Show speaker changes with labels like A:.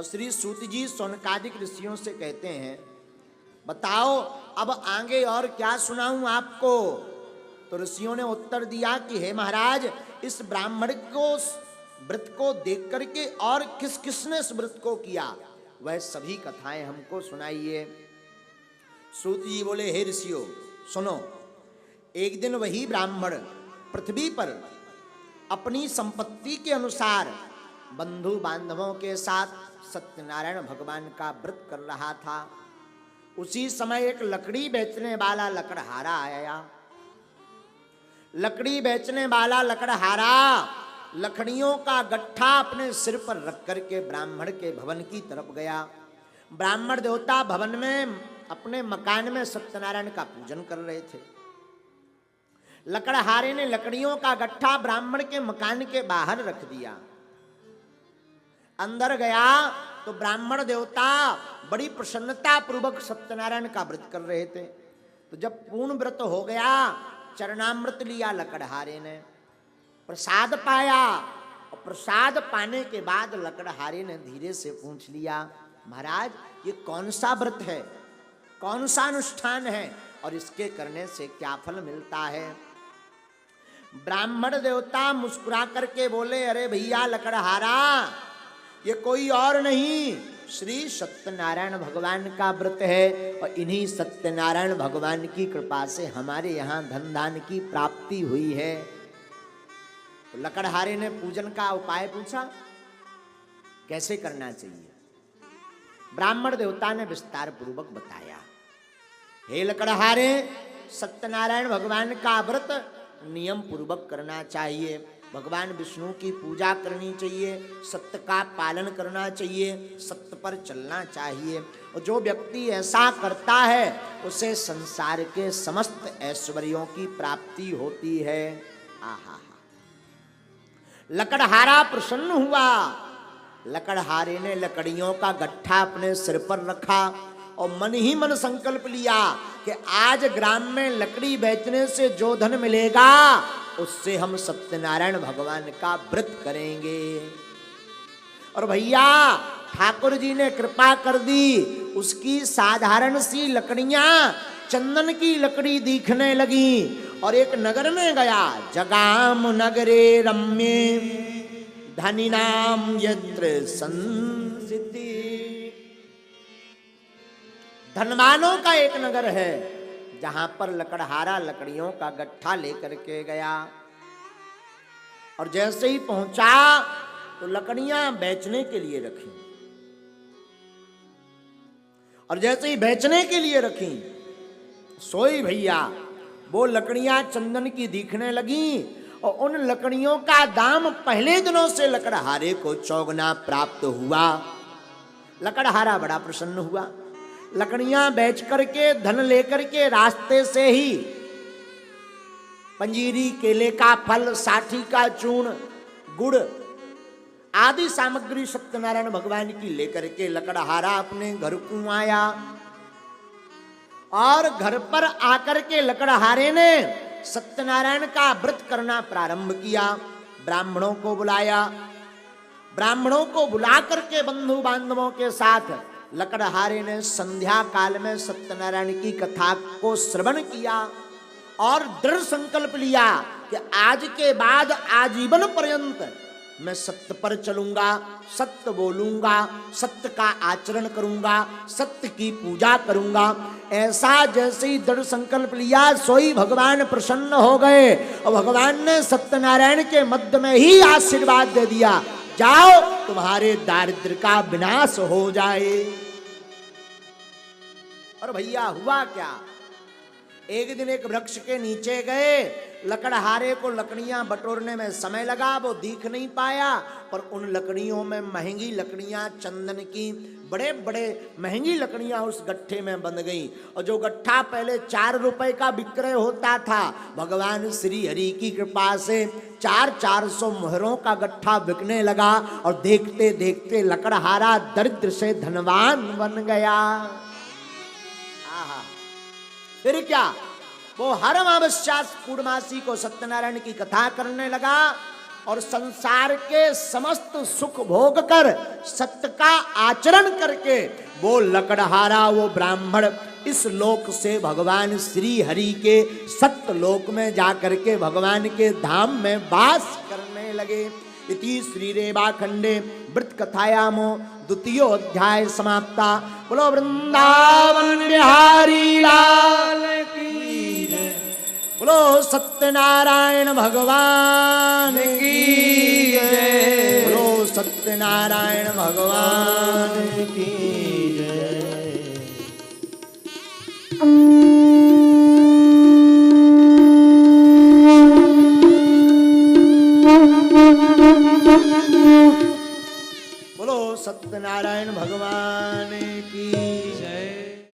A: श्री सूत जी शौनकादिक ऋषियों से कहते हैं, बताओ अब आगे और क्या सुनाऊं आपको। तो ऋषियों ने उत्तर दिया कि हे महाराज, इस ब्राह्मण को व्रत को देख करके और किस किसने इस व्रत को किया, वह सभी कथाएं हमको सुनाइए। सूत जी बोले, हे ऋषियों सुनो, एक दिन वही ब्राह्मण पृथ्वी पर अपनी संपत्ति के अनुसार बंधु बांधवों के साथ सत्यनारायण भगवान का व्रत कर रहा था। उसी समय एक लकड़ी बेचने वाला लकड़हारा आया। लकड़ी बेचने वाला लकड़हारा लकड़ियों का गट्ठा अपने सिर पर रख करके ब्राह्मण के भवन की तरफ गया। ब्राह्मण देवता भवन में अपने मकान में सत्यनारायण का पूजन कर रहे थे। लकड़हारे ने लकड़ियों का गट्ठा ब्राह्मण के मकान के बाहर रख दिया। अंदर गया तो ब्राह्मण देवता बड़ी प्रसन्नता पूर्वक सत्यनारायण का व्रत कर रहे थे। तो जब पूर्ण व्रत हो गया, चरणामृत लिया लकड़हारे ने, प्रसाद पाया, और प्रसाद पाने के बाद लकड़हारे ने धीरे से पूछ लिया, महाराज ये कौन सा व्रत है, कौन सा अनुष्ठान है और इसके करने से क्या फल मिलता है। ब्राह्मण देवता मुस्कुरा करके बोले, अरे भैया लकड़हारा, ये कोई और नहीं श्री सत्यनारायण भगवान का व्रत है, और इन्हीं सत्यनारायण भगवान की कृपा से हमारे यहाँ धन धान की प्राप्ति हुई है। तो लकड़हारे ने पूजन का उपाय पूछा, कैसे करना चाहिए। ब्राह्मण देवता ने विस्तार पूर्वक बताया, हे लकड़हारे, सत्यनारायण भगवान का व्रत नियम पूर्वक करना चाहिए। भगवान विष्णु की पूजा करनी चाहिए, सत्य का पालन करना चाहिए, सत्य पर चलना चाहिए। और जो व्यक्ति ऐसा करता है उसे संसार के समस्त ऐश्वर्यों की प्राप्ति होती है। आहा, लकड़हारा प्रसन्न हुआ। लकड़हारे ने लकड़ियों का गट्ठा अपने सिर पर रखा और मन ही मन संकल्प लिया कि आज ग्राम में लकड़ी बेचने से जो धन मिलेगा उससे हम सत्यनारायण भगवान का व्रत करेंगे। और भैया ठाकुर जी ने कृपा कर दी, उसकी साधारण सी लकड़ियां चंदन की लकड़ी दिखने लगी। और एक नगर में गया, जगाम नगरे रम्ये धनिनाम यत्र संसिद्धि। धनवानों का एक नगर है जहां पर लकड़हारा लकड़ियों का गट्ठा लेकर के गया। और जैसे ही पहुंचा तो लकड़ियां बेचने के लिए रखी। और जैसे ही बेचने के लिए रखी, सोई भैया वो लकड़ियां चंदन की दिखने लगी। और उन लकड़ियों का दाम पहले दिनों से लकड़हारे को चौगुना प्राप्त हुआ। लकड़हारा बड़ा प्रसन्न हुआ। लकड़ियां बेच करके धन लेकर के रास्ते से ही पंजीरी, केले का फल, साठी का चूर्ण, गुड़ आदि सामग्री सत्यनारायण भगवान की लेकर के लकड़हारा अपने घर को आया। और घर पर आकर के लकड़हारे ने सत्यनारायण का व्रत करना प्रारंभ किया। ब्राह्मणों को बुलाया। ब्राह्मणों को बुला करके बंधु बांधवों के साथ लकड़हारे ने संध्या काल में सत्यनारायण की कथा को श्रवण किया और दृढ़ संकल्प लिया कि आज के बाद आजीवन पर्यंत मैं सत्य पर चलूंगा, सत्य बोलूंगा, सत्य का आचरण करूंगा, सत्य की पूजा करूंगा। ऐसा जैसे ही दृढ़ संकल्प लिया, सोई भगवान प्रसन्न हो गए और भगवान ने सत्यनारायण के मध्य में ही आशीर्वाद दे दिया, जाओ तुम्हारे दारिद्र्य का विनाश हो जाए। और भैया हुआ क्या, एक दिन एक वृक्ष के नीचे गए। लकड़हारे को लकड़ियां बटोरने में समय लगा, वो दिख नहीं पाया। पर उन लकड़ियों में महंगी लकड़ियां चंदन की बड़े बड़े महंगी लकड़ियां उस गट्ठे में बंध गई। और जो गट्ठा पहले 4 रुपए का विक्रय होता था, भगवान श्री हरि की कृपा से 400 मोहरों का गट्ठा बिकने लगा। और देखते देखते लकड़हारा दरिद्र से धनवान बन गया। फिर क्या, वो हर अमावस्या पूर्णमासी को सत्यनारायण की कथा करने लगा। और संसार के समस्त सुख भोग कर सत्य का आचरण करके वो लकड़हारा, वो ब्राह्मण इस लोक से भगवान श्री हरि के सत्य लोक में जाकर के भगवान के धाम में वास करने लगे। इति श्री रेवा खंडे वृत्त कथायामो द्वितीय अध्याय समाप्ता। बोलो वृंदावन बिहारी लाल की जय। बोलो सत्यनारायण भगवान की जय। बोलो सत्यनारायण भगवान की जय।